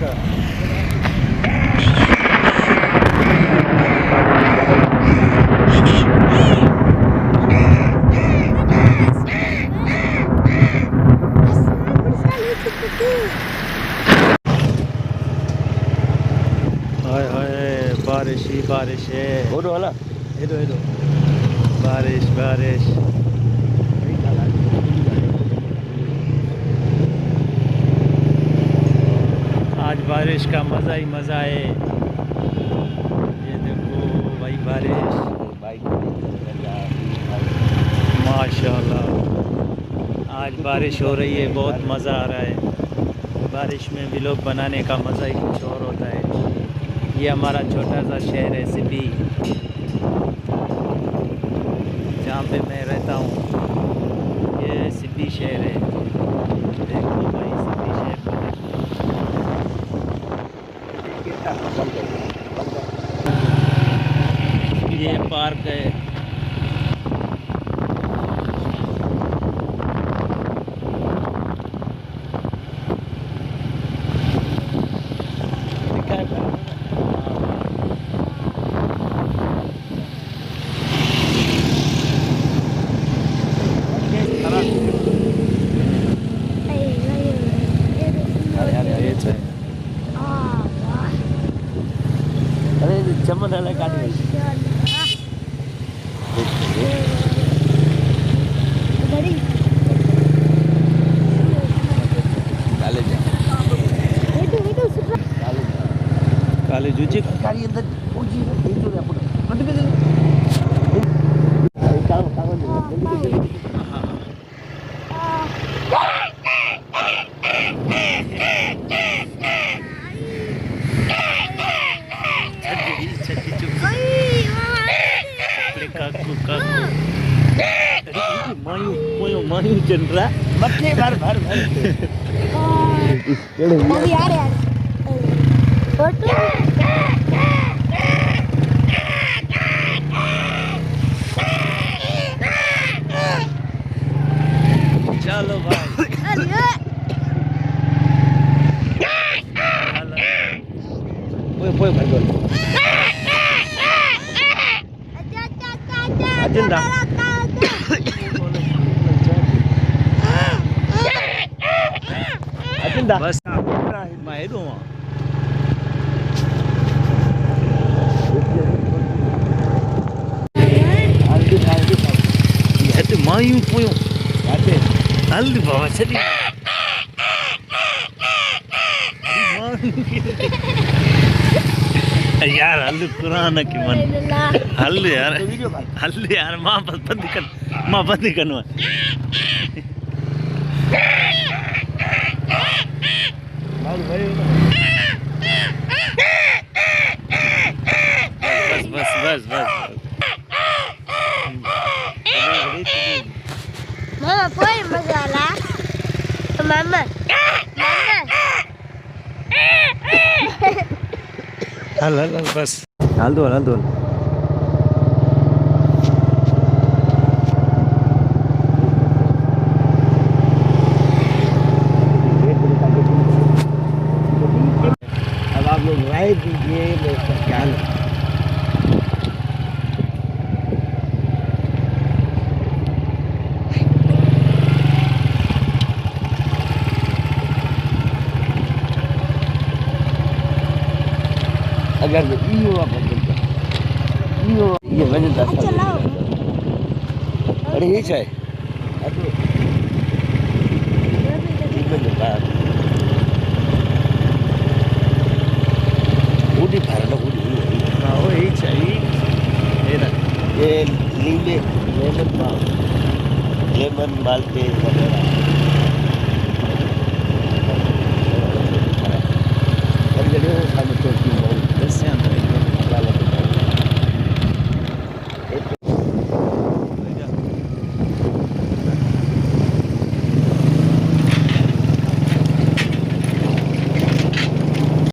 हाय हाय बारिश ही बारिश है। बोलो वाला हेलो हेलो बारिश बारिश। आज बारिश का मज़ा ही मज़ा है। ये देखो भाई बारिश माशाल्लाह आज बारिश हो रही है, बहुत मज़ा आ रहा है। बारिश में भी लोग बनाने का मज़ा ही कुछ और होता है। ये हमारा छोटा सा शहर है सिपी, जहाँ पे मैं रहता हूँ। ये सिपी शहर है। देखो भाई सिपी शहर को देखो। ये पार्क है। चमन वाला काट काले जूची गाड़ी अंदर पूजी देखो रे आपण मत के काम काम मायू चंद्रा मक्के भर भर भर अभी आ रहे फोटो चलो भाई पोय भाई बोल अजंदा अजंदा बस मैं दो ये मायू पोयो आते हल्दी बाबा चली यार हल्दी कुरान की मन हल्दी यार मां बंदी करना बस बस बस मामा कोई मसाला मामा हल बस हल दो अब आप लोग राय दीजिए मैं इसका क्या लूं। अगर ये वजन था चलाओ अरे ये चाहे उड़ी भारत उड़ी हाँ वो ही चाहिए ये नीले लेमन माल्टे वगैरह